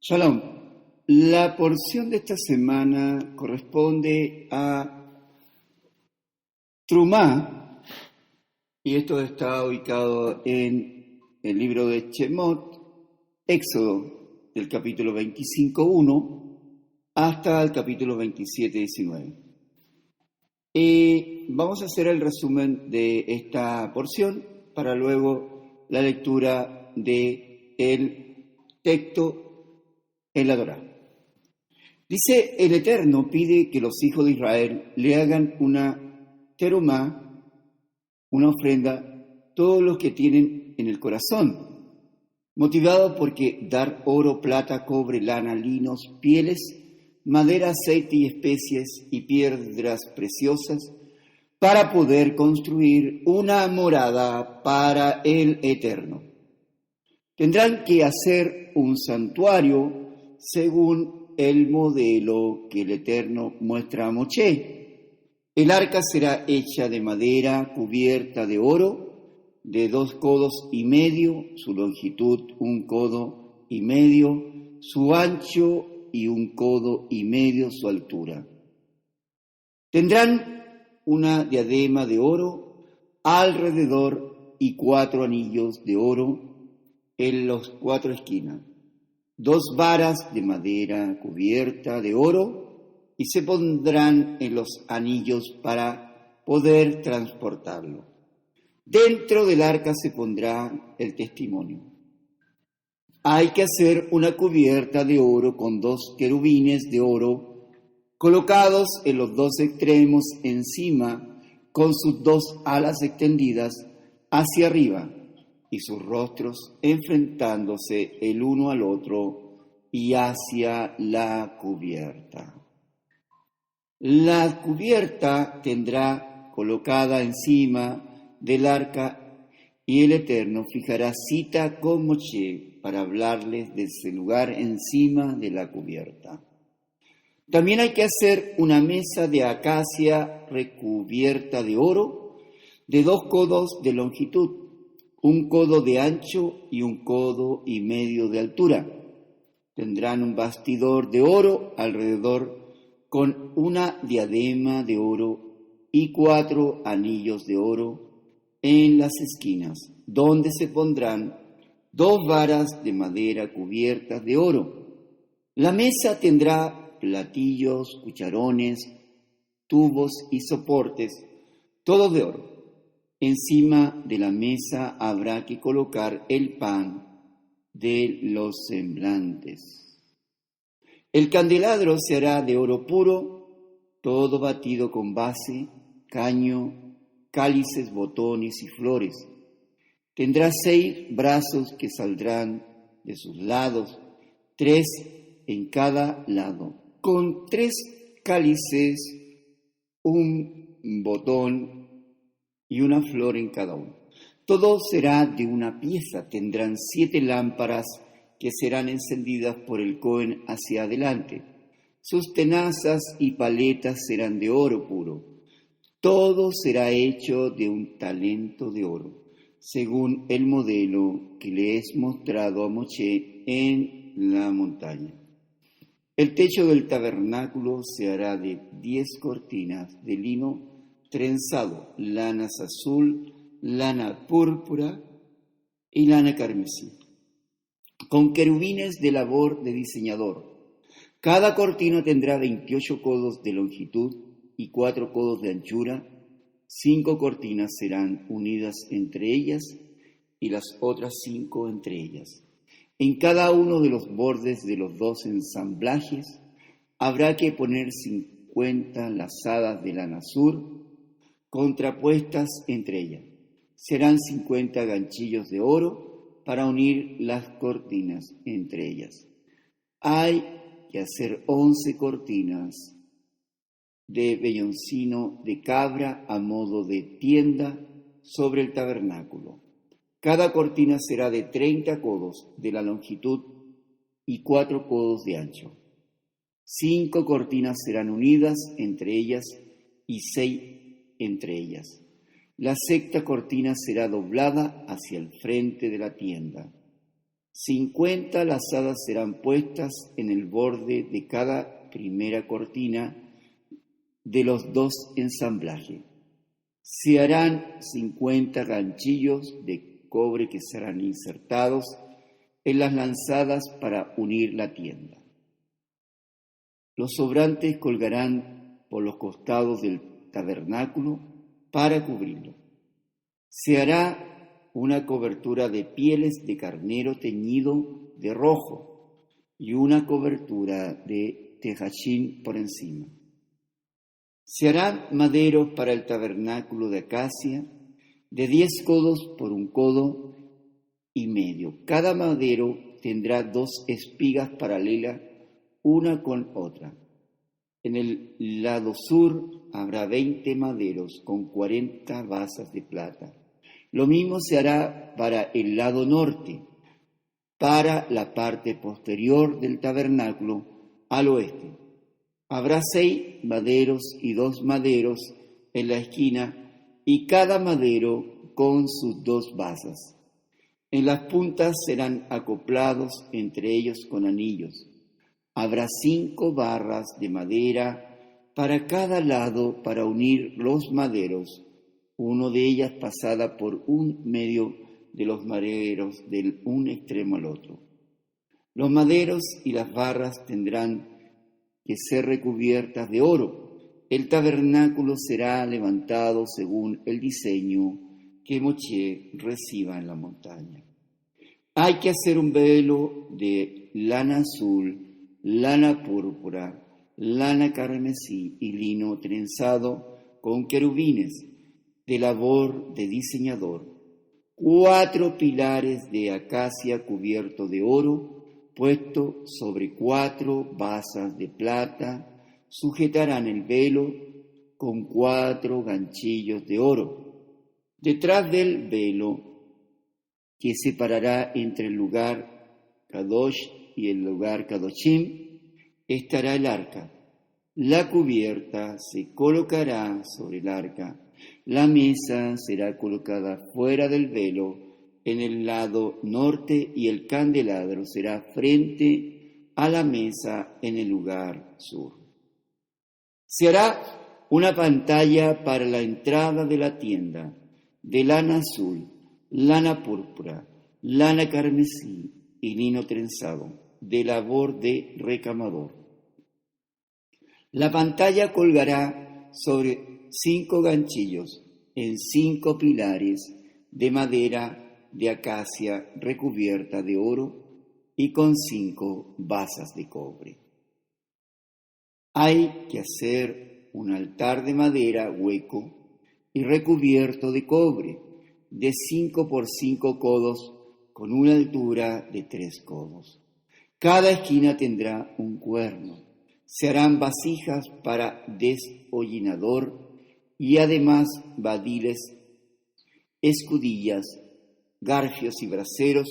Shalom. La porción de esta semana corresponde a Trumá, y esto está ubicado en el libro de Shemot, Éxodo, del capítulo 25:1 hasta el capítulo 27:19. Vamos a hacer el resumen de esta porción para luego la lectura del texto en la Torá. Dice: el Eterno pide que los hijos de Israel le hagan una terumá, una ofrenda, todos los que tienen en el corazón, motivado porque dar oro, plata, cobre, lana, linos, pieles, madera, aceite y especies y piedras preciosas para poder construir una morada para el Eterno. Tendrán que hacer un santuario según el modelo que el Eterno muestra a Moshe. El arca será hecha de madera cubierta de oro, de 2,5 codos, su longitud 1,5 codos, su ancho y 1,5 codos su altura. Tendrán una diadema de oro alrededor y 4 anillos de oro en las 4 esquinas. 2 varas de madera cubierta de oro y se pondrán en los anillos para poder transportarlo. Dentro del arca se pondrá el testimonio. Hay que hacer una cubierta de oro con 2 querubines de oro colocados en los 2 extremos encima, con sus 2 alas extendidas hacia arriba y sus rostros enfrentándose el uno al otro y hacia la cubierta. La cubierta tendrá colocada encima del arca y el Eterno fijará cita con Moshe para hablarles de ese lugar encima de la cubierta. También hay que hacer una mesa de acacia recubierta de oro de 2 codos de longitud, 1 codo de ancho y 1,5 codos de altura. Tendrán un bastidor de oro alrededor con una diadema de oro y 4 anillos de oro en las esquinas, donde se pondrán 2 varas de madera cubiertas de oro. La mesa tendrá platillos, cucharones, tubos y soportes, todos de oro. Encima de la mesa habrá que colocar el pan de los semblantes. El candelabro se hará de oro puro, todo batido con base, caño, cálices, botones y flores. Tendrá 6 brazos que saldrán de sus lados, 3 en cada lado, con 3 cálices, un botón y una flor en cada uno. Todo será de una pieza. Tendrán 7 lámparas que serán encendidas por el Cohen hacia adelante. Sus tenazas y paletas serán de oro puro. Todo será hecho de un talento de oro, según el modelo que le es mostrado a Moshe en la montaña. El techo del tabernáculo se hará de 10 cortinas de lino trenzado, lanas azul, lana púrpura y lana carmesí, con querubines de labor de diseñador. Cada cortina tendrá 28 codos de longitud y 4 codos de anchura. 5 cortinas serán unidas entre ellas y las otras 5 entre ellas. En cada uno de los bordes de los 2 ensamblajes habrá que poner 50 lazadas de lana azul contrapuestas entre ellas. Serán 50 ganchillos de oro para unir las cortinas entre ellas. Hay que hacer 11 cortinas de velloncino de cabra a modo de tienda sobre el tabernáculo. Cada cortina será de 30 codos de la longitud y 4 codos de ancho. 5 cortinas serán unidas entre ellas y 6 entre ellas. La sexta cortina será doblada hacia el frente de la tienda. 50 lazadas serán puestas en el borde de cada primera cortina de los 2 ensamblajes. Se harán 50 ganchillos de cobre que serán insertados en las lanzadas para unir la tienda. Los sobrantes colgarán por los costados del tabernáculo para cubrirlo. Se hará una cobertura de pieles de carnero teñido de rojo y una cobertura de tejachín por encima. Se harán maderos para el tabernáculo de acacia de 10 codos por 1,5 codos. Cada madero tendrá 2 espigas paralelas, una con otra. En el lado sur habrá 20 maderos con 40 basas de plata. Lo mismo se hará para el lado norte, para la parte posterior del tabernáculo al oeste. Habrá 6 maderos y 2 maderos en la esquina, y cada madero con sus 2 basas. En las puntas serán acoplados entre ellos con anillos. Habrá 5 barras de madera para cada lado para unir los maderos, uno de ellas pasada por un medio de los maderos del un extremo al otro. Los maderos y las barras tendrán que ser recubiertas de oro. El tabernáculo será levantado según el diseño que Moshe reciba en la montaña. Hay que hacer un velo de lana azul, lana púrpura, lana carmesí y lino trenzado con querubines de labor de diseñador. 4 pilares de acacia cubierto de oro, puesto sobre 4 basas de plata, sujetarán el velo con 4 ganchillos de oro. Detrás del velo, que separará entre el lugar Kadosh y el lugar Kadoshim, estará el arca. La cubierta se colocará sobre el arca. La mesa será colocada fuera del velo en el lado norte y el candelabro será frente a la mesa en el lugar sur. Se hará una pantalla para la entrada de la tienda de lana azul, lana púrpura, lana carmesí y lino trenzado, de labor de recamador. La pantalla colgará sobre 5 ganchillos en 5 pilares de madera de acacia recubierta de oro y con 5 basas de cobre. Hay que hacer un altar de madera hueco y recubierto de cobre de 5 por 5 codos con una altura de 3 codos. Cada esquina tendrá un cuerno. Se harán vasijas para deshollinador y además badiles, escudillas, garfios y braseros,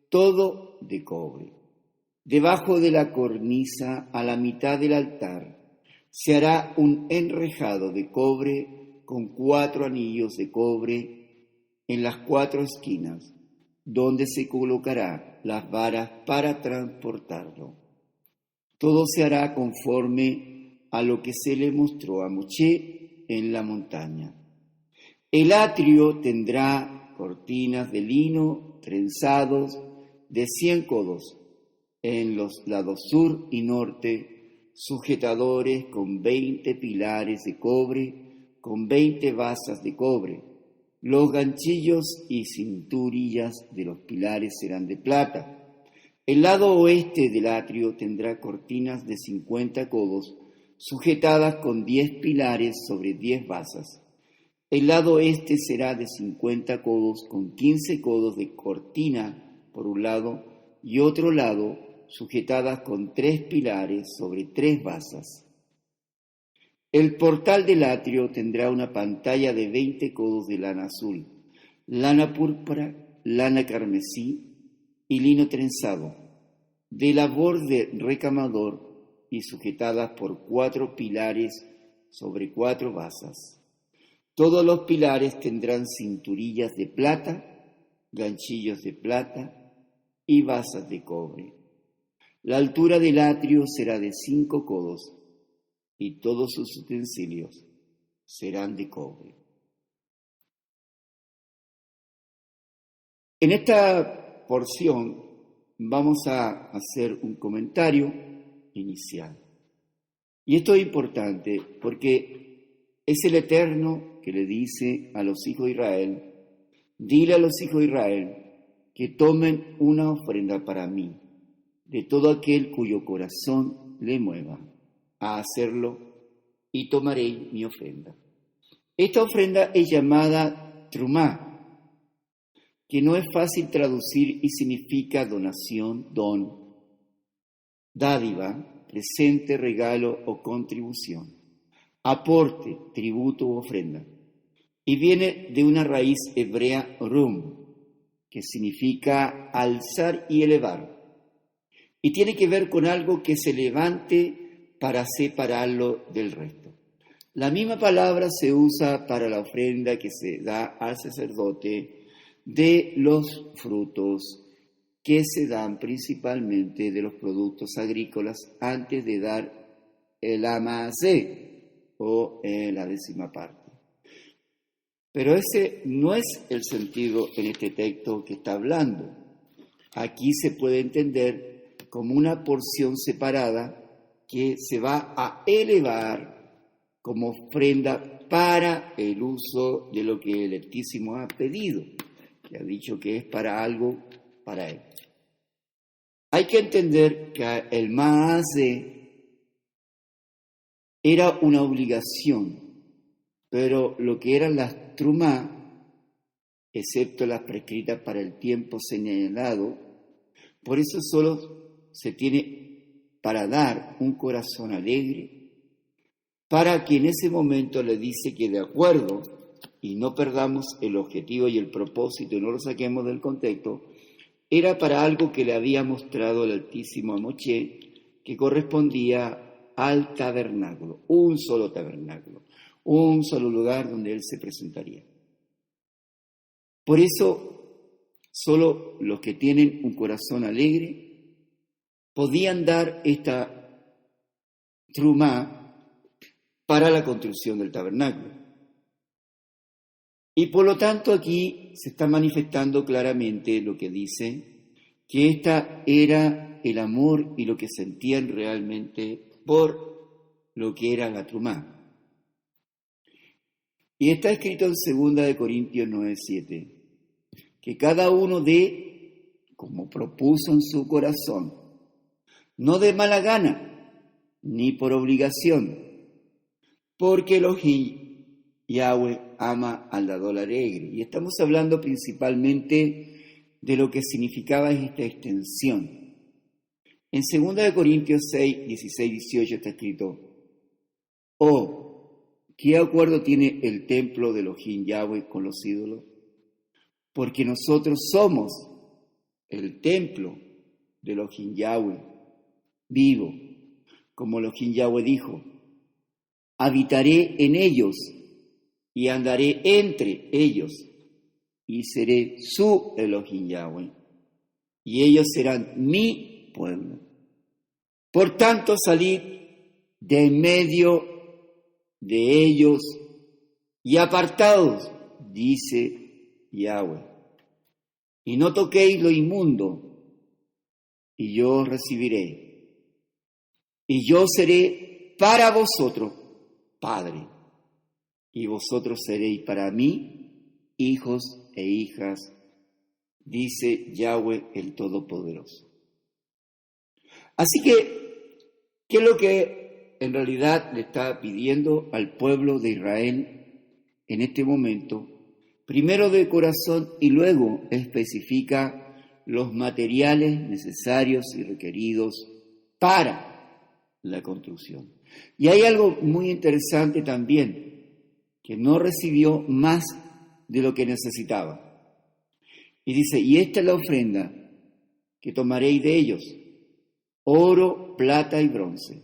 todo de cobre. Debajo de la cornisa, a la mitad del altar, se hará un enrejado de cobre con 4 anillos de cobre en las 4 esquinas, donde se colocará las varas para transportarlo. Todo se hará conforme a lo que se le mostró a Moshe en la montaña. El atrio tendrá cortinas de lino trenzados de 100 codos en los lados sur y norte, sujetadores con 20 pilares de cobre, con 20 basas de cobre. Los ganchillos y cinturillas de los pilares serán de plata. El lado oeste del atrio tendrá cortinas de 50 codos, sujetadas con 10 pilares sobre 10 basas. El lado este será de 50 codos, con 15 codos de cortina por un lado y otro lado, sujetadas con 3 pilares sobre 3 basas. El portal del atrio tendrá una pantalla de 20 codos de lana azul, lana púrpura, lana carmesí y lino trenzado, de labor de recamador y sujetadas por 4 pilares sobre 4 basas. Todos los pilares tendrán cinturillas de plata, ganchillos de plata y basas de cobre. La altura del atrio será de 5 codos y todos sus utensilios serán de cobre. En esta porción vamos a hacer un comentario inicial. Y esto es importante porque es el Eterno que le dice a los hijos de Israel: dile a los hijos de Israel que tomen una ofrenda para mí, de todo aquel cuyo corazón le mueva a hacerlo, y tomaréis mi ofrenda. Esta ofrenda es llamada trumá, que no es fácil traducir y significa donación, don, dádiva, presente, regalo o contribución, aporte, tributo u ofrenda. Y viene de una raíz hebrea rum, que significa alzar y elevar. Y tiene que ver con algo que se levante para separarlo del resto. La misma palabra se usa para la ofrenda que se da al sacerdote de los frutos que se dan principalmente de los productos agrícolas antes de dar el amasé o la 10ª parte. Pero ese no es el sentido en este texto que está hablando. Aquí se puede entender como una porción separada que se va a elevar como ofrenda para el uso de lo que el Altísimo ha pedido, que ha dicho que es para algo para él. Hay que entender que el maase era una obligación, pero lo que eran las trumá, excepto las prescritas para el tiempo señalado, por eso solo se tiene para dar un corazón alegre, para que en ese momento le dice que de acuerdo, y no perdamos el objetivo y el propósito y no lo saquemos del contexto, era para algo que le había mostrado el Altísimo a Moshe, que correspondía al tabernáculo, un solo tabernáculo, un solo lugar donde él se presentaría. Por eso, solo los que tienen un corazón alegre podían dar esta trumá para la construcción del tabernáculo. Y por lo tanto aquí se está manifestando claramente lo que dice, que esta era el amor y lo que sentían realmente por lo que era la trumá. Y está escrito en 2 Corintios 9:7, que cada uno dé como propuso en su corazón, no de mala gana, ni por obligación, porque Elohim, Yahweh, ama al dador alegre. Y estamos hablando principalmente de lo que significaba esta extensión. En 2 Corintios 6, 16, 18 está escrito: ¿qué acuerdo tiene el templo de Elohim Yahweh con los ídolos? Porque nosotros somos el templo de Elohim Yahweh vivo, como Elohim Yahweh dijo: habitaré en ellos y andaré entre ellos, y seré su Elohim Yahweh, y ellos serán mi pueblo. Por tanto, salid de en medio de ellos y apartaos, dice Yahweh, y no toquéis lo inmundo, y yo os recibiré, y yo seré para vosotros Padre, y vosotros seréis para mí hijos e hijas, dice Yahweh el Todopoderoso. Así que, ¿qué es lo que en realidad le está pidiendo al pueblo de Israel en este momento? Primero de corazón y luego especifica los materiales necesarios y requeridos para la construcción. Y hay algo muy interesante también, que no recibió más de lo que necesitaba. Y dice: y esta es la ofrenda que tomaréis de ellos, oro, plata y bronce.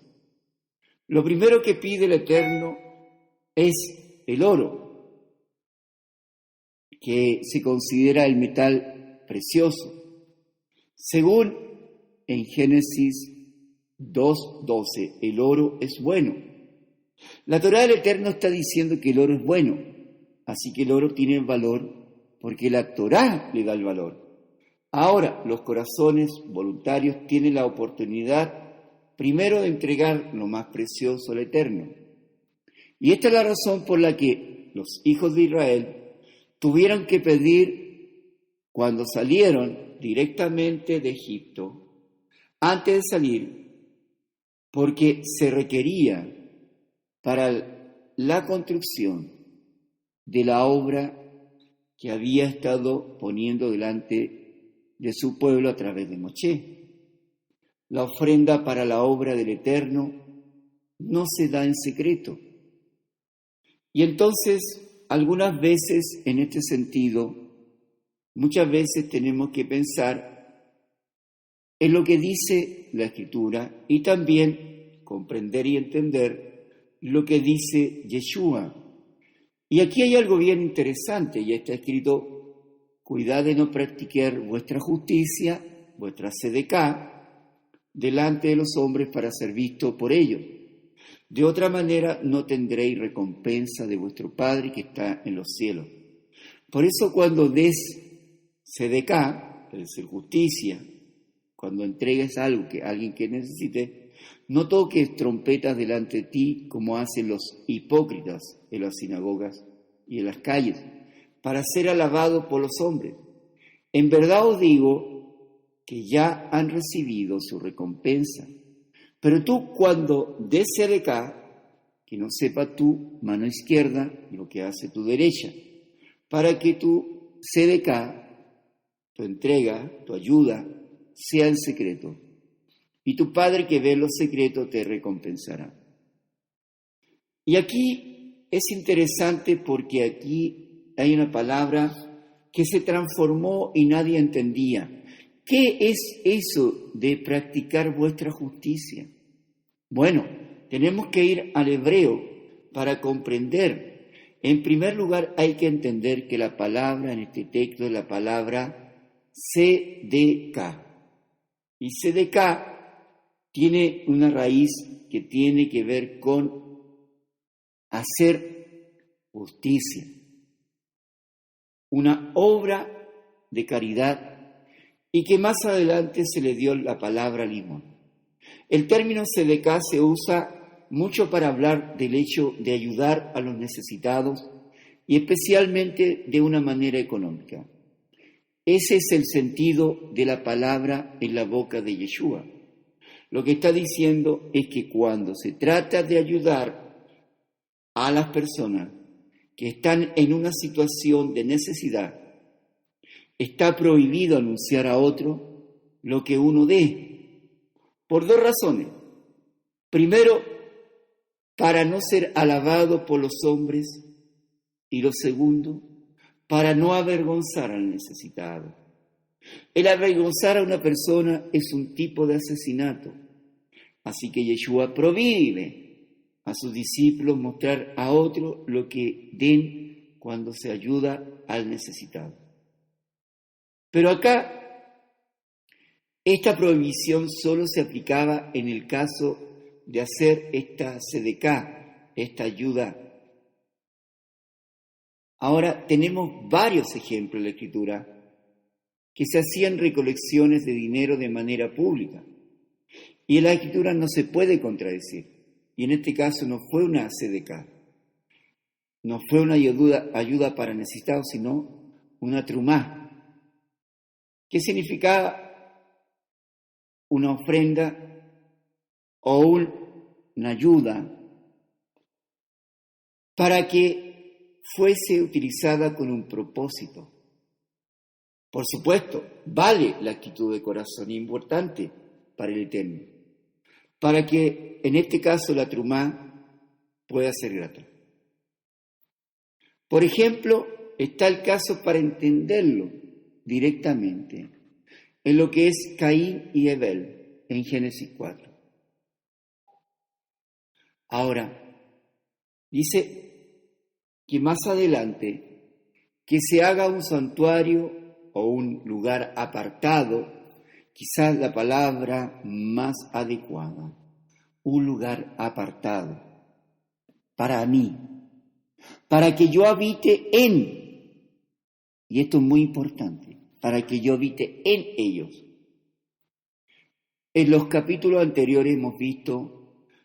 Lo primero que pide el Eterno es el oro, que se considera el metal precioso. Según en Génesis 2:12, el oro es bueno. La Torá del Eterno está diciendo que el oro es bueno, así que el oro tiene valor porque la Torá le da el valor. Ahora, los corazones voluntarios tienen la oportunidad primero de entregar lo más precioso al Eterno. Y esta es la razón por la que los hijos de Israel tuvieron que pedir cuando salieron directamente de Egipto, antes de salir, porque se requería para la construcción de la obra que había estado poniendo delante de su pueblo a través de Moshe. La ofrenda para la obra del Eterno no se da en secreto. Y entonces, algunas veces en este sentido, muchas veces tenemos que pensar en lo que dice la Escritura y también comprender y entender lo que dice Yeshua. Y aquí hay algo bien interesante, ya está escrito: cuidad de no practicar vuestra justicia, vuestra sedeká, delante de los hombres para ser visto por ellos. De otra manera no tendréis recompensa de vuestro Padre que está en los cielos. Por eso cuando des sedeká, es decir, justicia, cuando entregues algo a alguien que necesite, no toques trompetas delante de ti como hacen los hipócritas en las sinagogas y en las calles, para ser alabados por los hombres. En verdad os digo que ya han recibido su recompensa. Pero tú, cuando des sedeká, que no sepa tu mano izquierda lo que hace tu derecha, para que tu sedeká, tu entrega, tu ayuda, sea en secreto, y tu Padre que ve en lo secreto te recompensará. Y aquí es interesante porque aquí hay una palabra que se transformó y nadie entendía. ¿Qué es eso de practicar vuestra justicia? Bueno, tenemos que ir al hebreo para comprender. En primer lugar, hay que entender que la palabra en este texto es la palabra sedeká. Y sedeká tiene una raíz que tiene que ver con hacer justicia, una obra de caridad, y que más adelante se le dio la palabra limón. El término sedeká se usa mucho para hablar del hecho de ayudar a los necesitados y especialmente de una manera económica. Ese es el sentido de la palabra en la boca de Yeshua. Lo que está diciendo es que cuando se trata de ayudar a las personas que están en una situación de necesidad, está prohibido anunciar a otro lo que uno dé, por dos razones. Primero, para no ser alabado por los hombres, y lo segundo, para no avergonzar al necesitado. El avergonzar a una persona es un tipo de asesinato, así que Yeshua prohíbe a sus discípulos mostrar a otro lo que den cuando se ayuda al necesitado. Pero acá, esta prohibición solo se aplicaba en el caso de hacer esta sedeká, esta ayuda. Ahora tenemos varios ejemplos en la Escritura que se hacían recolecciones de dinero de manera pública. Y en la Escritura no se puede contradecir. Y en este caso no fue una sedeká, no fue una ayuda para necesitados, sino una trumá. ¿Qué significaba una ofrenda o una ayuda para que fuese utilizada con un propósito? Por supuesto, vale la actitud de corazón importante para el Eterno, para que en este caso la trumá pueda ser grata. Por ejemplo, está el caso para entenderlo directamente en lo que es Caín y Abel en Génesis 4. Ahora, dice que más adelante que se haga un santuario o un lugar apartado quizás la palabra más adecuada, un lugar apartado para mí, para que yo habite en, y esto es muy importante, para que yo habite en ellos. En los capítulos anteriores hemos visto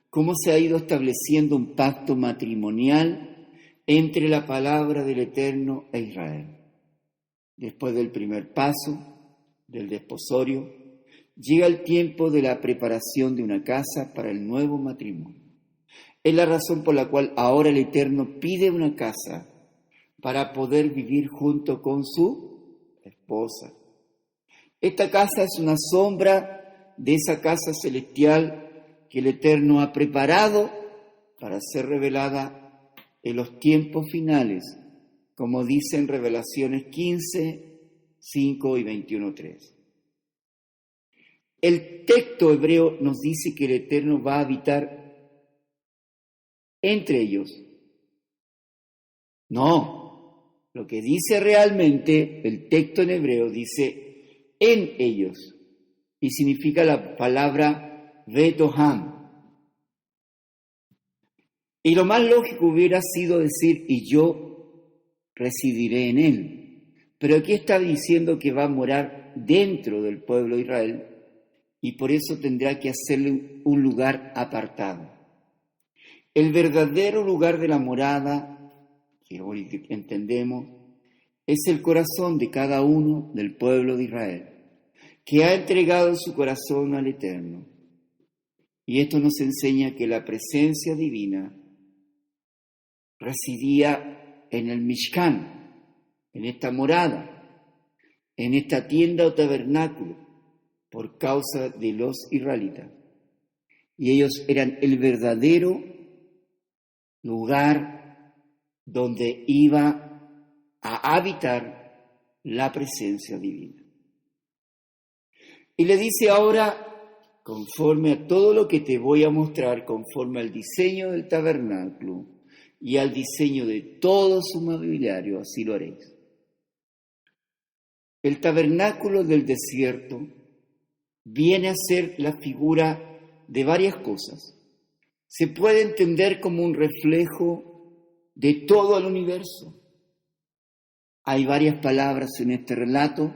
cómo se ha ido estableciendo un pacto matrimonial entre la palabra del Eterno e Israel. Después del primer paso, del desposorio, llega el tiempo de la preparación de una casa para el nuevo matrimonio. Es la razón por la cual ahora el Eterno pide una casa para poder vivir junto con su esposa. Esta casa es una sombra de esa casa celestial que el Eterno ha preparado para ser revelada en los tiempos finales, como dicen Revelaciones 15, 5 y 21:3. El texto hebreo nos dice que el Eterno va a habitar entre ellos. No, lo que dice realmente el texto en hebreo dice en ellos. Y significa la palabra Betoham. Y lo más lógico hubiera sido decir, y yo residiré en él. Pero aquí está diciendo que va a morar dentro del pueblo de Israel y por eso tendrá que hacerle un lugar apartado. El verdadero lugar de la morada, que hoy entendemos, es el corazón de cada uno del pueblo de Israel, que ha entregado su corazón al Eterno. Y esto nos enseña que la presencia divina residía en el Mishkan, en esta morada, en esta tienda o tabernáculo, por causa de los israelitas. Y ellos eran el verdadero lugar donde iba a habitar la presencia divina. Y le dice ahora, conforme a todo lo que te voy a mostrar, conforme al diseño del tabernáculo y al diseño de todo su mobiliario, así lo haréis. El tabernáculo del desierto viene a ser la figura de varias cosas. Se puede entender como un reflejo de todo el universo. Hay varias palabras en este relato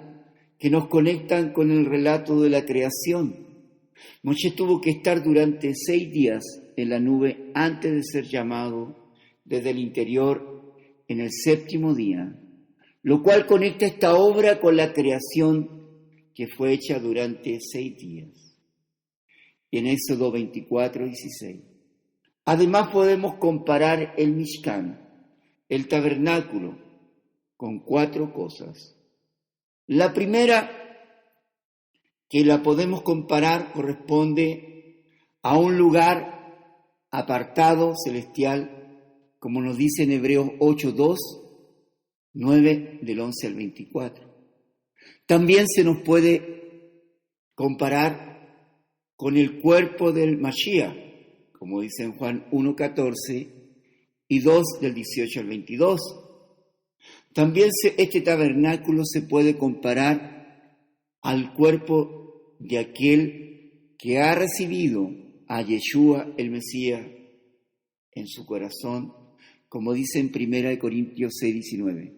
que nos conectan con el relato de la creación. Moshe tuvo que estar durante 6 días en la nube antes de ser llamado desde el interior en el 7º día, lo cual conecta esta obra con la creación que fue hecha durante 6 días. Y en Éxodo 24:16. Además podemos comparar el Mishkan, el tabernáculo, con 4 cosas. La primera que la podemos comparar corresponde a un lugar apartado celestial, como nos dice en Hebreos 8:2, 9 del 11 al 24. También se nos puede comparar con el cuerpo del Mashiach, como dice en Juan 1:14 y 2 del 18 al 22. También este tabernáculo se puede comparar al cuerpo de aquel que ha recibido a Yeshua el Mesías en su corazón, como dice en 1 Corintios 6:19.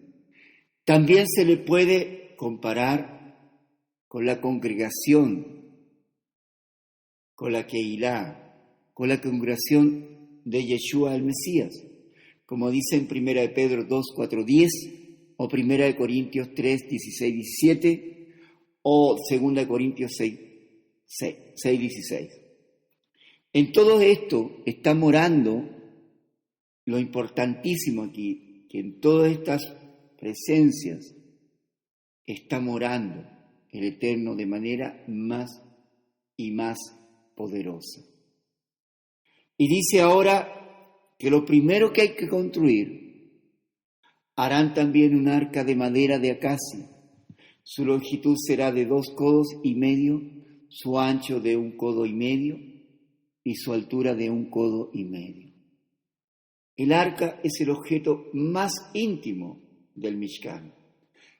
También se le puede comparar con la congregación, con la Keilah, con la congregación de Yeshua el Mesías, como dice en 1 Pedro 2:4-10, o 1 Corintios 3:16-17, o 2 Corintios 6:16. En todo esto está morando lo importantísimo aquí, que en todas estas presencias está morando el Eterno de manera más y más poderosa. Y dice ahora que lo primero que hay que construir, harán también un arca de madera de acacia. Su longitud será de 2 codos y medio, su ancho de 1 codo y medio y su altura de 1 codo y medio. El arca es el objeto más íntimo del Mishkan.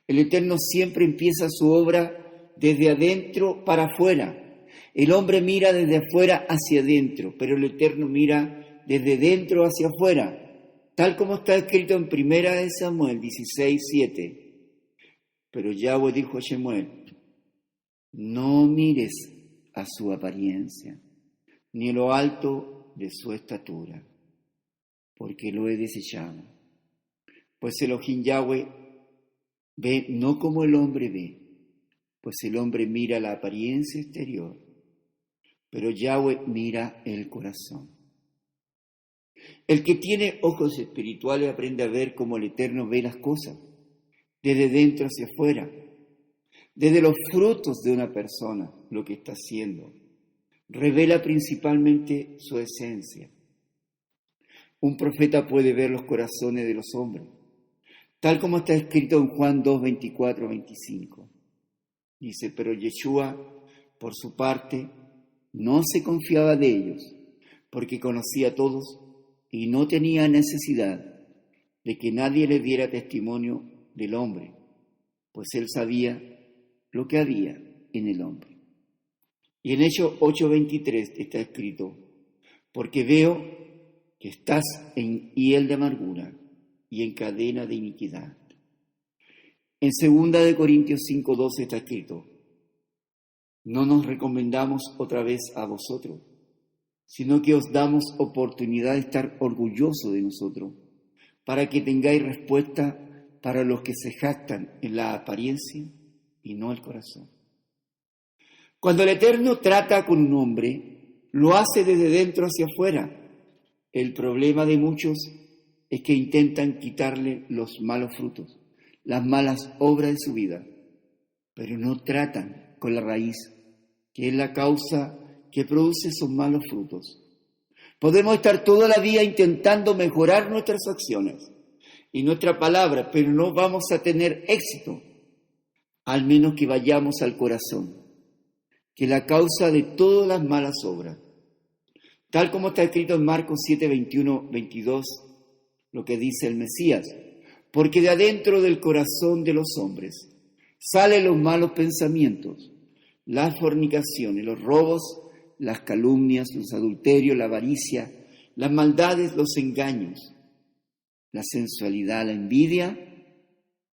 El Eterno siempre empieza su obra desde adentro para afuera. El hombre mira desde afuera hacia adentro, pero el Eterno mira desde dentro hacia afuera, tal como está escrito en 1 Samuel 16:7. Pero Yahweh dijo a Shemuel: no mires a su apariencia, ni a lo alto de su estatura, porque lo he desechado. Pues Elohim Yahweh ve no como el hombre ve, pues el hombre mira la apariencia exterior, pero Yahweh mira el corazón. El que tiene ojos espirituales aprende a ver como el Eterno ve las cosas, desde dentro hacia afuera, desde los frutos de una persona, lo que está haciendo. Revela principalmente su esencia. Un profeta puede ver los corazones de los hombres, tal como está escrito en Juan 2, 24, 25. Dice: pero Yeshua, por su parte, no se confiaba de ellos, porque conocía a todos y no tenía necesidad de que nadie le diera testimonio del hombre, pues él sabía lo que había en el hombre. Y en Hechos 8:23 está escrito: porque veo que estás en hiel de amargura y en cadena de iniquidad. En 2 Corintios 5:12 está escrito: no nos recomendamos otra vez a vosotros, sino que os damos oportunidad de estar orgullosos de nosotros, para que tengáis respuesta para los que se jactan en la apariencia y no el corazón. Cuando el Eterno trata con un hombre, lo hace desde dentro hacia afuera. El problema de muchos es que intentan quitarle los malos frutos, las malas obras de su vida, pero no tratan con la raíz, que es la causa que produce esos malos frutos. Podemos estar toda la vida intentando mejorar nuestras acciones y nuestra palabra, pero no vamos a tener éxito, al menos que vayamos al corazón, que es la causa de todas las malas obras. Tal como está escrito en Marcos 7, 21, 22, lo que dice el Mesías: porque de adentro del corazón de los hombres salen los malos pensamientos, las fornicaciones, los robos, las calumnias, los adulterios, la avaricia, las maldades, los engaños, la sensualidad, la envidia,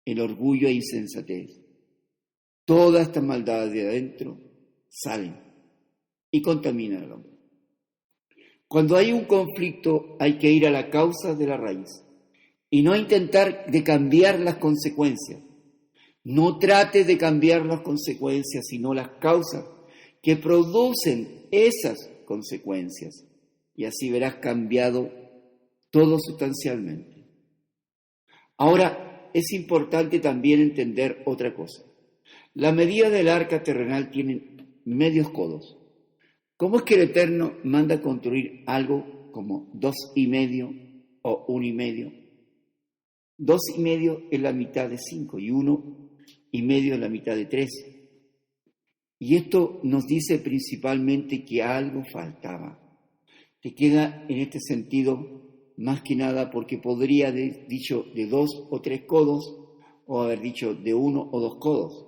el orgullo e insensatez. Todas estas maldades de adentro salen y contaminan al hombre. Cuando hay un conflicto hay que ir a la causa de la raíz y no intentar de cambiar las consecuencias. No trates de cambiar las consecuencias, sino las causas que producen esas consecuencias, y así verás cambiado todo sustancialmente. Ahora, es importante también entender otra cosa. La medida del arca terrenal tiene medios codos. ¿Cómo es que el Eterno manda construir algo como 2,5 o 1,5? 2,5 es la mitad de 5 y 1,5 es la mitad de 3. Y esto nos dice principalmente que algo faltaba. Te queda en este sentido más que nada porque podría haber dicho de 2 o 3 codos o haber dicho de 1 o 2 codos.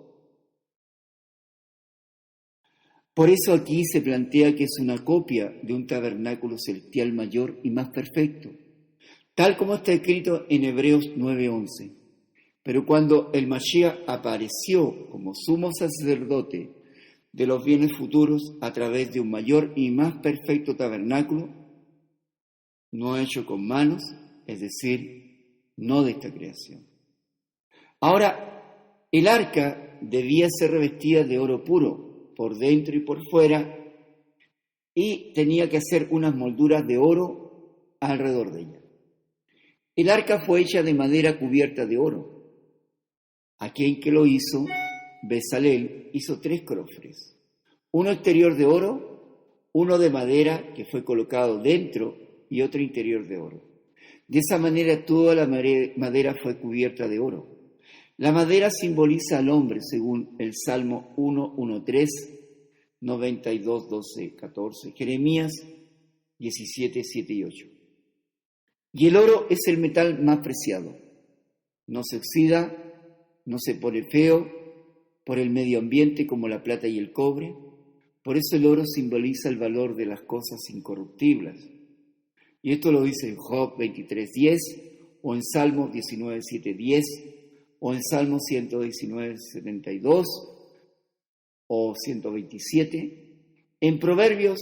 Por eso aquí se plantea que es una copia de un tabernáculo celestial mayor y más perfecto, tal como está escrito en Hebreos 9:11. Pero cuando el Mashiach apareció como sumo sacerdote de los bienes futuros a través de un mayor y más perfecto tabernáculo, no hecho con manos, es decir, no de esta creación. Ahora, el arca debía ser revestida de oro puro, por dentro y por fuera, y tenía que hacer unas molduras de oro alrededor de ella. El arca fue hecha de madera cubierta de oro. Aquel que lo hizo, Bezalel, hizo 3 cofres, uno exterior de oro, uno de madera que fue colocado dentro y otro interior de oro. De esa manera toda la madera fue cubierta de oro. La madera simboliza al hombre, según el Salmo 1:1-3, 92:12-14, Jeremías 17:7-8. Y el oro es el metal más preciado. No se oxida, no se pone feo, por el medio ambiente como la plata y el cobre. Por eso el oro simboliza el valor de las cosas incorruptibles. Y esto lo dice en Job 23:10, o en Salmos 19:7-10, o en Salmos 119:72, o 127, en Proverbios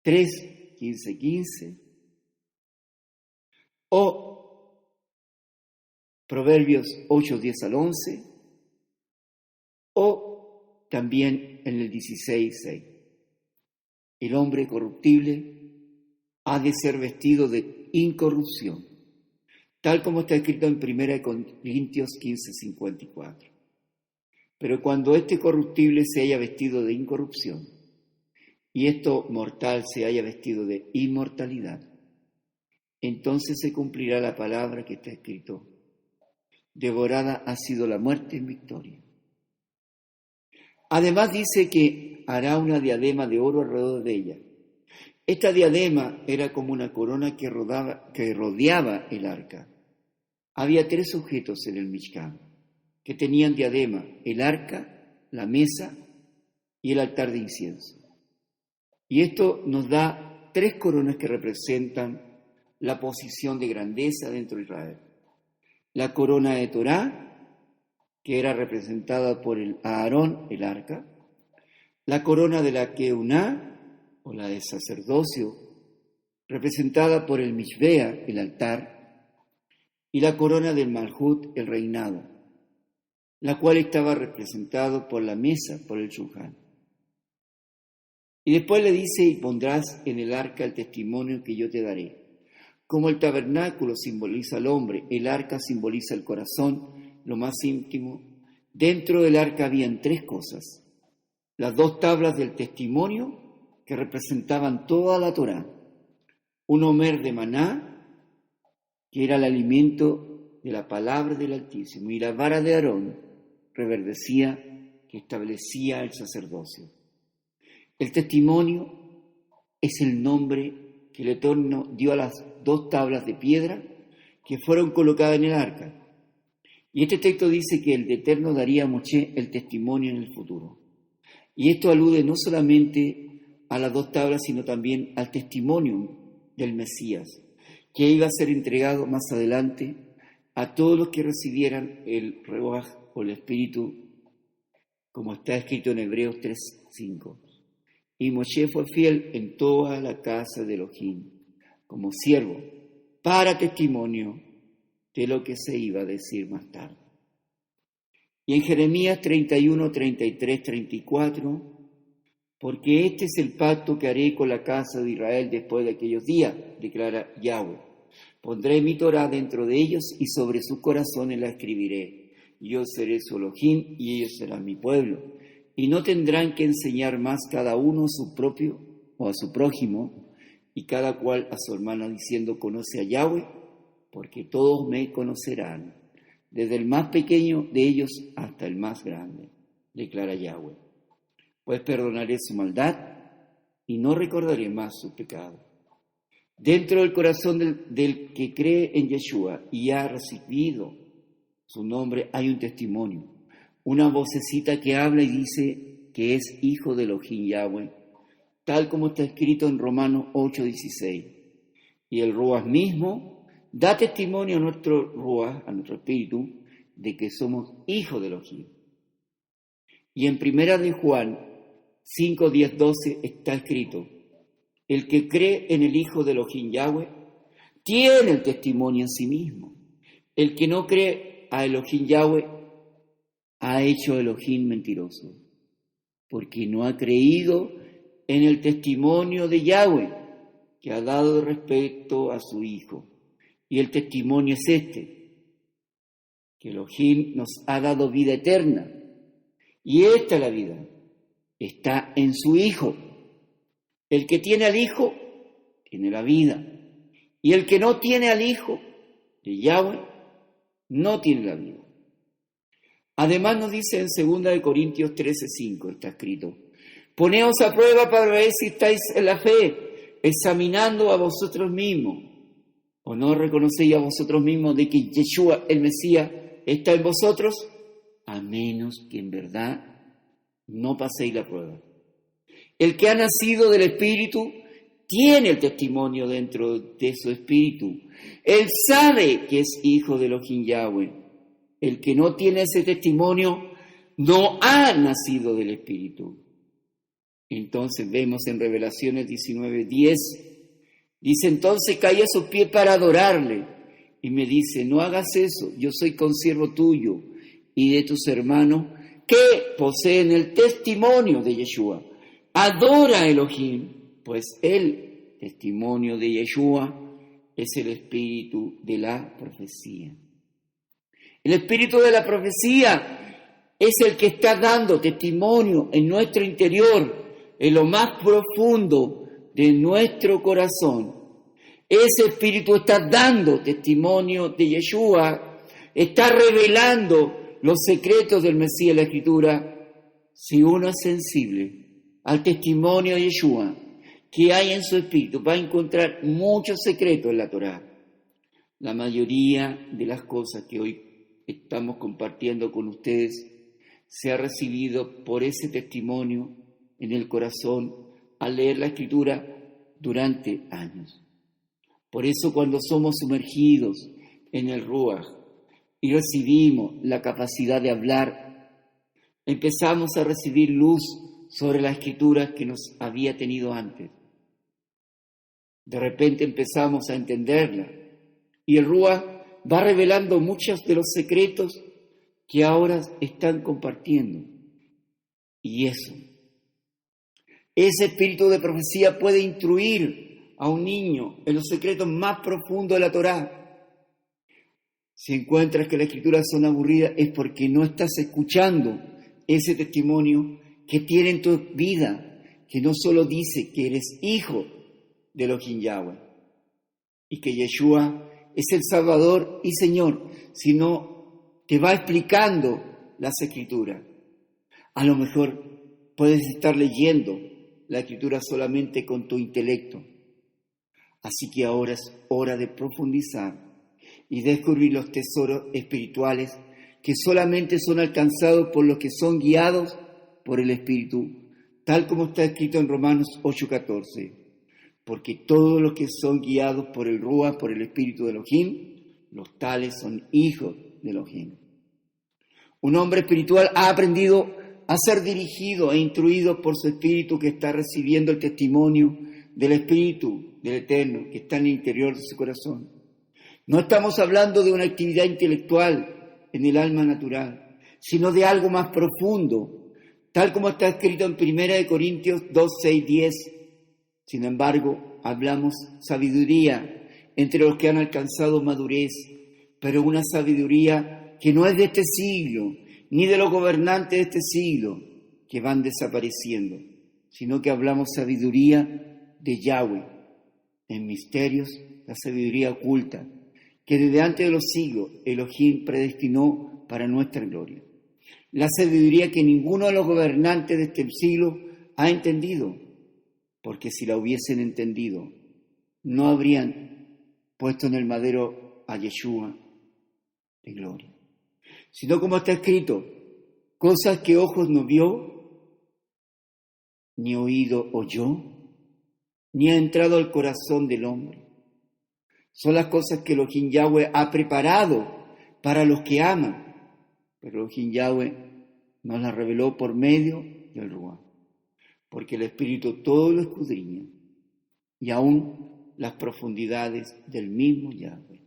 3:15-15, o Proverbios 8:10-11, o también en el 16:6. El hombre corruptible ha de ser vestido de incorrupción, tal como está escrito en 1 Corintios 15:54. Pero cuando este corruptible se haya vestido de incorrupción, y esto mortal se haya vestido de inmortalidad, entonces se cumplirá la palabra que está escrito: devorada ha sido la muerte en victoria. Además dice que hará una diadema de oro alrededor de ella. Esta diadema era como una corona que rodeaba el arca. Había 3 objetos en el Mishkan que tenían diadema: el arca, la mesa y el altar de incienso. Y esto nos da 3 coronas que representan la posición de grandeza dentro de Israel. La corona de Torá, que era representada por el Aarón, el arca; la corona de la Keuná, o la de sacerdocio, representada por el Mishbea, el altar; y la corona del Malhut, el reinado, la cual estaba representada por la mesa, por el Shulchan. Y después le dice: y pondrás en el arca el testimonio que yo te daré. Como el tabernáculo simboliza al hombre, el arca simboliza el corazón, lo más íntimo. Dentro del arca habían 3 cosas: las 2 tablas del testimonio, que representaban toda la Torá; un homer de maná, que era el alimento de la palabra del Altísimo; y la vara de Aarón, reverdecía, que establecía el sacerdocio. El testimonio es el nombre que el Eterno dio a las 2 tablas de piedra que fueron colocadas en el arca. Y este texto dice que el Eterno daría a Moshe el testimonio en el futuro. Y esto alude no solamente a las 2 tablas, sino también al testimonio del Mesías, que iba a ser entregado más adelante a todos los que recibieran el Ruaj, o el Espíritu, como está escrito en Hebreos 3:5. Y Moshe fue fiel en toda la casa de Elohim, como siervo, para testimonio de lo que se iba a decir más tarde. Y en Jeremías 31, 33, 34, porque este es el pacto que haré con la casa de Israel después de aquellos días, declara Yahweh. Pondré mi Torá dentro de ellos y sobre sus corazones la escribiré. Yo seré su Elohim y ellos serán mi pueblo. Y no tendrán que enseñar más cada uno a su propio o a su prójimo, y cada cual a su hermana, diciendo: conoce a Yahweh, porque todos me conocerán, desde el más pequeño de ellos hasta el más grande, declara Yahweh. Pues perdonaré su maldad y no recordaré más su pecado. Dentro del corazón del que cree en Yeshua y ha recibido su nombre hay un testimonio, una vocecita que habla y dice que es hijo de Elohim Yahweh, tal como está escrito en Romanos 8:16. Y el Ruaj mismo da testimonio a nuestro Ruaj, a nuestro espíritu, de que somos hijos de Elohim. Y en 1 de Juan 5, 10, 12 está escrito: el que cree en el Hijo de Elohim Yahweh tiene el testimonio en sí mismo. El que no cree a Elohim Yahweh ha hecho a Elohim mentiroso, porque no ha creído en el testimonio de Yahweh, que ha dado respecto a su Hijo. Y el testimonio es este: que Elohim nos ha dado vida eterna, y esta es la vida, está en su Hijo. El que tiene al Hijo tiene la vida, y el que no tiene al Hijo de Yahweh no tiene la vida. Además nos dice en 2 Corintios 13:5, está escrito: poneos a prueba para ver si estáis en la fe, examinando a vosotros mismos. ¿O no reconocéis a vosotros mismos de que Yeshua, el Mesías, está en vosotros? a menos que en verdad no paséis la prueba. El que ha nacido del Espíritu tiene el testimonio dentro de su espíritu. Él sabe que es hijo de Elohim Yahweh. El que no tiene ese testimonio no ha nacido del Espíritu. Entonces vemos en Revelaciones 19:10, dice: entonces caí a sus pies para adorarle. Y me dice: no hagas eso, yo soy consiervo tuyo y de tus hermanos que poseen el testimonio de Yeshua. Adora a Elohim, pues el testimonio de Yeshua es el espíritu de la profecía. El espíritu de la profecía es el que está dando testimonio en nuestro interior, en lo más profundo de nuestro corazón. Ese espíritu está dando testimonio de Yeshua, está revelando los secretos del Mesías de la Escritura. Si uno es sensible al testimonio de Yeshua que hay en su espíritu, va a encontrar muchos secretos en la Torá. La mayoría de las cosas que hoy estamos compartiendo con ustedes se ha recibido por ese testimonio en el corazón al leer la Escritura durante años. Por eso cuando somos sumergidos en el Ruach y recibimos la capacidad de hablar, empezamos a recibir luz sobre la Escritura que nos había tenido antes. De repente empezamos a entenderla y el Ruach va revelando muchos de los secretos que ahora están compartiendo. Y ese espíritu de profecía puede instruir a un niño en los secretos más profundos de la Torá. Si encuentras que las Escrituras son aburridas, es porque no estás escuchando ese testimonio que tiene en tu vida, que no solo dice que eres hijo de Elohim Yahweh y que Yeshua es el Salvador y Señor, sino te va explicando las Escrituras. A lo mejor puedes estar leyendo la Escritura solamente con tu intelecto. Así que ahora es hora de profundizar y descubrir los tesoros espirituales que solamente son alcanzados por los que son guiados por el Espíritu, tal como está escrito en Romanos 8:14. Porque todos los que son guiados por el Ruach, por el Espíritu de Elohim, los tales son hijos de Elohim. Un hombre espiritual ha aprendido a ser dirigido e instruido por su espíritu que está recibiendo el testimonio del Espíritu del Eterno que está en el interior de su corazón. No estamos hablando de una actividad intelectual en el alma natural, sino de algo más profundo, tal como está escrito en 1 Corintios 2, 6, 10. Sin embargo, hablamos sabiduría entre los que han alcanzado madurez, pero una sabiduría que no es de este siglo, ni de los gobernantes de este siglo, que van desapareciendo, sino que hablamos sabiduría de Yahweh, en misterios, la sabiduría oculta, que desde antes de los siglos Elohim predestinó para nuestra gloria. La sabiduría que ninguno de los gobernantes de este siglo ha entendido, porque si la hubiesen entendido, no habrían puesto en el madero a Yeshua de gloria. Sino como está escrito, cosas que ojos no vio, ni oído oyó, ni ha entrado al corazón del hombre. Son las cosas que Elohim Yahweh ha preparado para los que aman, pero Elohim Yahweh nos las reveló por medio del Ruach, porque el Espíritu todo lo escudriña, y aún las profundidades del mismo Yahweh.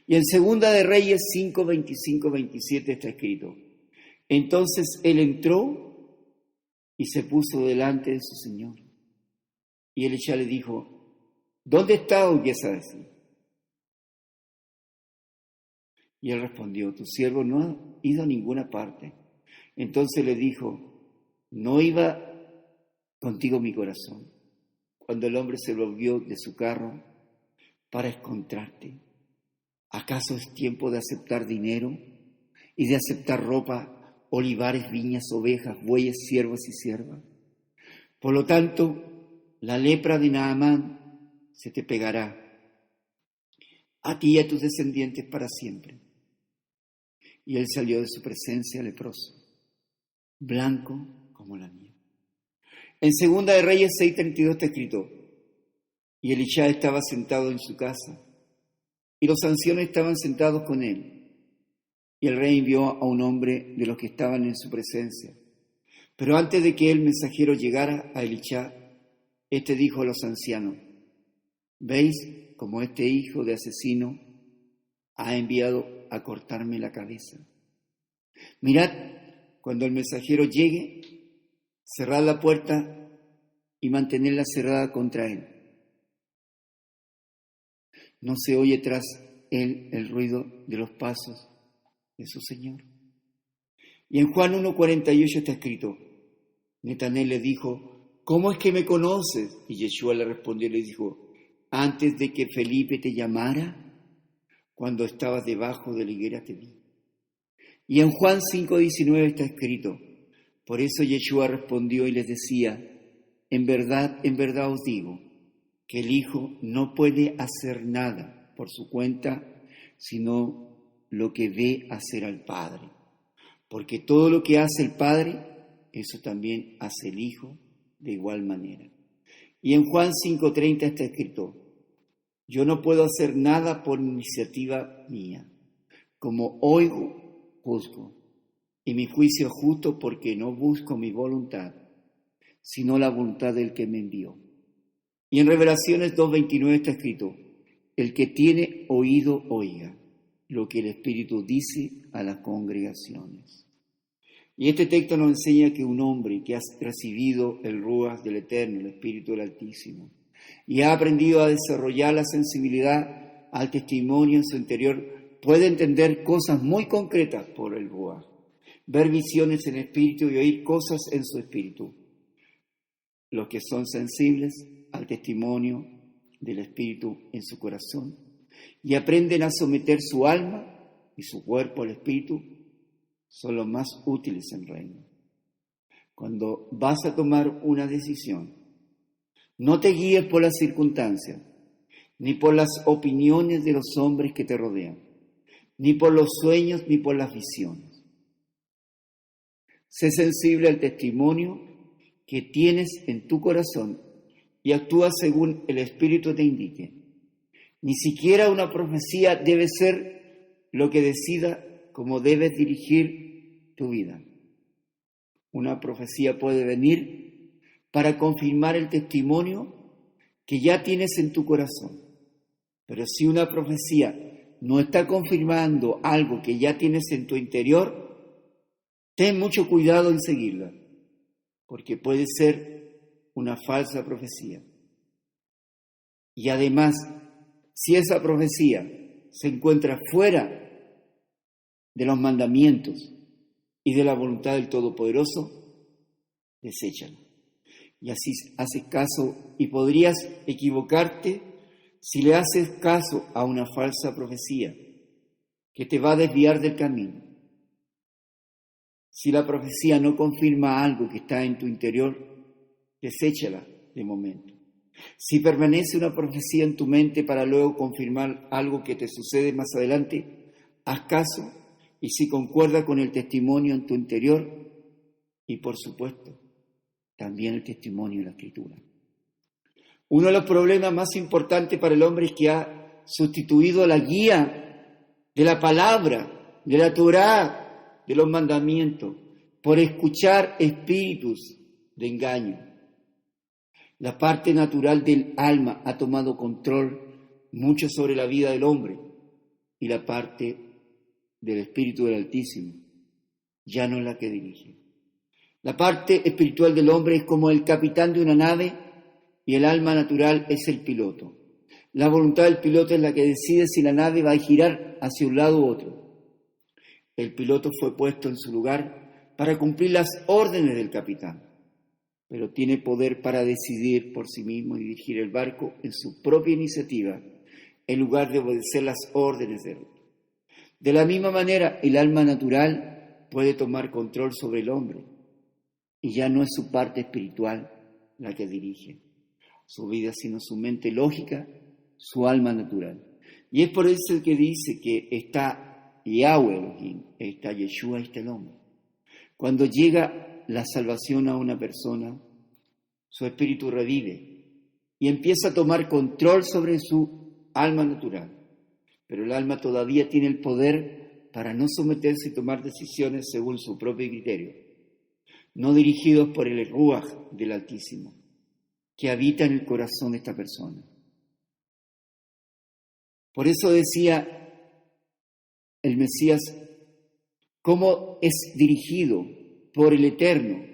Y en 2 de Reyes 5, 25, 27 está escrito: entonces él entró y se puso delante de su señor. Y Elisha le dijo: ¿dónde está Obiesas? Y él respondió: tu siervo no ha ido a ninguna parte. Entonces le dijo: ¿no iba contigo mi corazón cuando el hombre se volvió de su carro para encontrarte? ¿Acaso es tiempo de aceptar dinero y de aceptar ropa, olivares, viñas, ovejas, bueyes, siervos y siervas? Por lo tanto, la lepra de Naamán se te pegará a ti y a tus descendientes para siempre. Y él salió de su presencia leproso, blanco como la nieve. En Segunda de Reyes 6:32 está escrito: y Elisha estaba sentado en su casa, y los ancianos estaban sentados con él. Y el rey envió a un hombre de los que estaban en su presencia. Pero antes de que el mensajero llegara a Elisha, éste dijo a los ancianos: ¿veis cómo este hijo de asesino ha enviado a cortarme la cabeza? Mirad, cuando el mensajero llegue, cerrad la puerta y mantenedla cerrada contra él. No se oye tras él el ruido de los pasos de su Señor. Y en Juan 1:48 está escrito: Natanael le dijo: ¿cómo es que me conoces? Y Yeshua le respondió y le dijo: antes de que Felipe te llamara, cuando estabas debajo de la higuera te vi. Y en Juan 5:19 está escrito: por eso Yeshua respondió y les decía: en verdad os digo, que el Hijo no puede hacer nada por su cuenta, sino lo que ve hacer al Padre. Porque todo lo que hace el Padre, eso también hace el Hijo de igual manera. Y en Juan 5:30 está escrito: yo no puedo hacer nada por iniciativa mía. Como oigo, juzgo. Y mi juicio es justo porque no busco mi voluntad, sino la voluntad del que me envió. Y en Revelaciones 2:29 está escrito: el que tiene oído, oiga lo que el Espíritu dice a las congregaciones. Y este texto nos enseña que un hombre que ha recibido el Ruach del Eterno, el Espíritu del Altísimo, y ha aprendido a desarrollar la sensibilidad al testimonio en su interior, puede entender cosas muy concretas por el Ruach, ver visiones en el Espíritu y oír cosas en su Espíritu. Los que son sensibles al testimonio del Espíritu en su corazón y aprenden a someter su alma y su cuerpo al Espíritu, son los más útiles en el reino. Cuando vas a tomar una decisión, no te guíes por las circunstancias, ni por las opiniones de los hombres que te rodean, ni por los sueños, ni por las visiones. Sé sensible al testimonio que tienes en tu corazón y actúa según el Espíritu te indique. Ni siquiera una profecía debe ser lo que decida cómo debes dirigir tu vida. Una profecía puede venir para confirmar el testimonio que ya tienes en tu corazón. Pero si una profecía no está confirmando algo que ya tienes en tu interior, ten mucho cuidado en seguirla, porque puede ser una falsa profecía. Y además, si esa profecía se encuentra fuera de los mandamientos y de la voluntad del Todopoderoso, deséchalo. Y así haces caso, y podrías equivocarte si le haces caso a una falsa profecía que te va a desviar del camino. Si la profecía no confirma algo que está en tu interior, deséchala de momento. Si permanece una profecía en tu mente para luego confirmar algo que te sucede más adelante, haz caso, y si concuerda con el testimonio en tu interior, y por supuesto, también el testimonio en la Escritura. Uno de los problemas más importantes para el hombre es que ha sustituido la guía de la palabra, de la Torá, de los mandamientos, por escuchar espíritus de engaño. La parte natural del alma ha tomado control mucho sobre la vida del hombre, y la parte del Espíritu del Altísimo ya no es la que dirige. La parte espiritual del hombre es como el capitán de una nave y el alma natural es el piloto. La voluntad del piloto es la que decide si la nave va a girar hacia un lado u otro. El piloto fue puesto en su lugar para cumplir las órdenes del capitán, pero tiene poder para decidir por sí mismo y dirigir el barco en su propia iniciativa, en lugar de obedecer las órdenes de él. De la misma manera, el alma natural puede tomar control sobre el hombre, y ya no es su parte espiritual la que dirige su vida, sino su mente lógica, su alma natural. Y es por eso que dice que está Yahweh Elohim, ahí está Yeshua, ahí está el hombre. Cuando llega la salvación a una persona, su espíritu revive y empieza a tomar control sobre su alma natural. Pero el alma todavía tiene el poder para no someterse y tomar decisiones según su propio criterio, no dirigidos por el Ruach del Altísimo, que habita en el corazón de esta persona. Por eso decía el Mesías, cómo es dirigido por el Eterno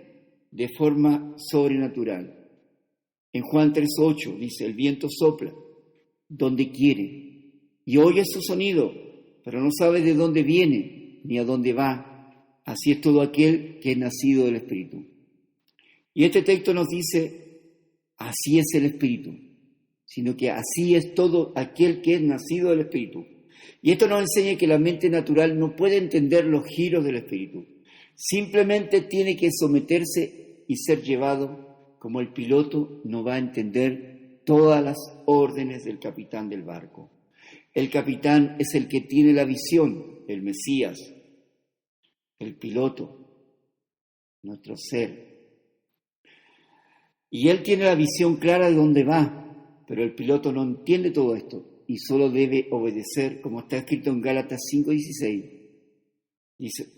de forma sobrenatural. En Juan 3:8 dice, el viento sopla donde quiere y oye su sonido, pero no sabe de dónde viene ni a dónde va. Así es todo aquel que es nacido del Espíritu. Y este texto nos dice, así es el Espíritu, sino que así es todo aquel que es nacido del Espíritu. Y esto nos enseña que la mente natural no puede entender los giros del Espíritu. Simplemente tiene que someterse y ser llevado, como el piloto no va a entender todas las órdenes del capitán del barco. El capitán es el que tiene la visión, el Mesías, el piloto, nuestro ser. Y él tiene la visión clara de dónde va, pero el piloto no entiende todo esto y solo debe obedecer, como está escrito en Gálatas 5:16.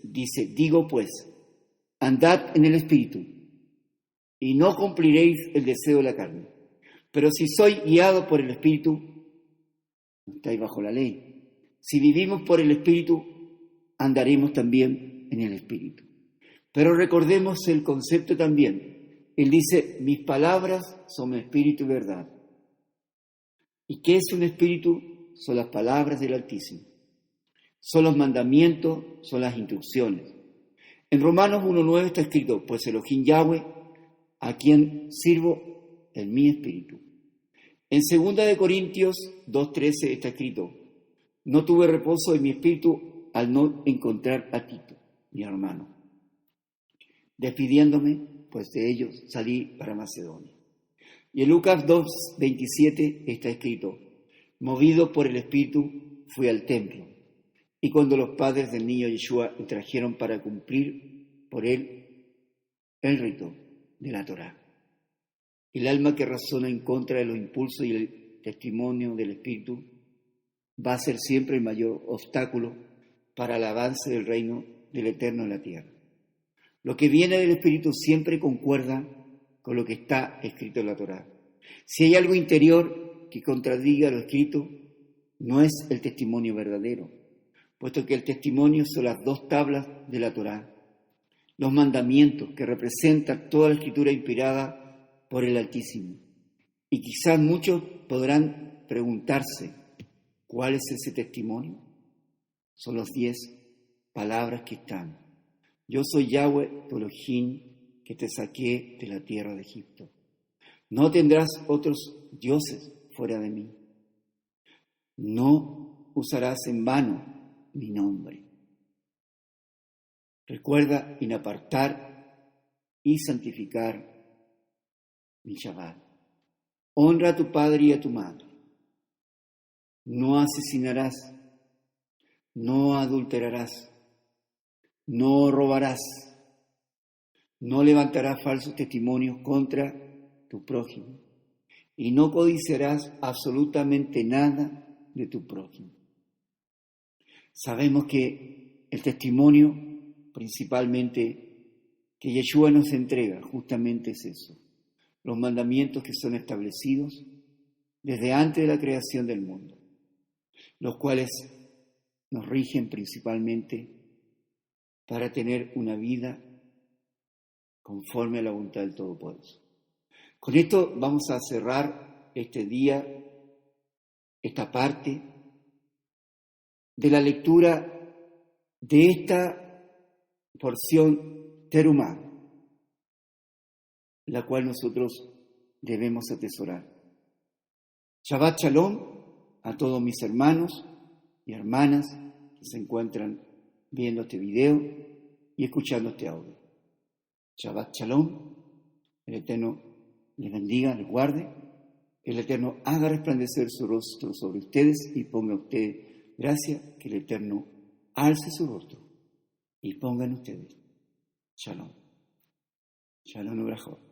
Dice, digo pues, andad en el Espíritu y no cumpliréis el deseo de la carne. Pero si sois guiados por el Espíritu, no estáis bajo la ley. Si vivimos por el Espíritu, andaremos también en el Espíritu. Pero recordemos el concepto también. Él dice, mis palabras son espíritu y verdad. ¿Y qué es un espíritu? Son las palabras del Altísimo. Son los mandamientos, son las instrucciones. En Romanos 1:9 está escrito, pues Elohim Yahweh, a quien sirvo en mi espíritu. En 2 Corintios 2:13 está escrito, no tuve reposo en mi espíritu al no encontrar a Tito, mi hermano. Despidiéndome, pues de ellos salí para Macedonia. Y en Lucas 2:27 está escrito, movido por el espíritu fui al templo. Y cuando los padres del niño Yeshua le trajeron para cumplir por él el rito de la Torá. El alma que razona en contra de los impulsos y el testimonio del Espíritu va a ser siempre el mayor obstáculo para el avance del reino del Eterno en la tierra. Lo que viene del Espíritu siempre concuerda con lo que está escrito en la Torá. Si hay algo interior que contradiga lo escrito, no es el testimonio verdadero, puesto que el testimonio son las 2 tablas de la Torá, los mandamientos que representan toda la escritura inspirada por el Altísimo. Y quizás muchos podrán preguntarse, ¿cuál es ese testimonio? Son las 10 palabras que están. Yo soy Yahweh, tu Elohim, que te saqué de la tierra de Egipto. No tendrás otros dioses fuera de mí. No usarás en vano mi nombre. Recuerda inapartar y santificar mi Shabbat. Honra a tu padre y a tu madre. No asesinarás. No adulterarás. No robarás. No levantarás falsos testimonios contra tu prójimo. Y no codiciarás absolutamente nada de tu prójimo. Sabemos que el testimonio, principalmente, que Yeshua nos entrega, justamente es eso. Los mandamientos que son establecidos desde antes de la creación del mundo, los cuales nos rigen principalmente para tener una vida conforme a la voluntad del Todopoderoso. Con esto vamos a cerrar este día, esta parte de la lectura de esta porción terumá, la cual nosotros debemos atesorar. Shabbat Shalom a todos mis hermanos y hermanas que se encuentran viendo este video y escuchando este audio. Shabbat Shalom, el Eterno les bendiga, les guarde, el Eterno haga resplandecer su rostro sobre ustedes y ponga a ustedes gracia, que el Eterno alce su rostro y pongan ustedes. Shalom. Shalom Ubrajot.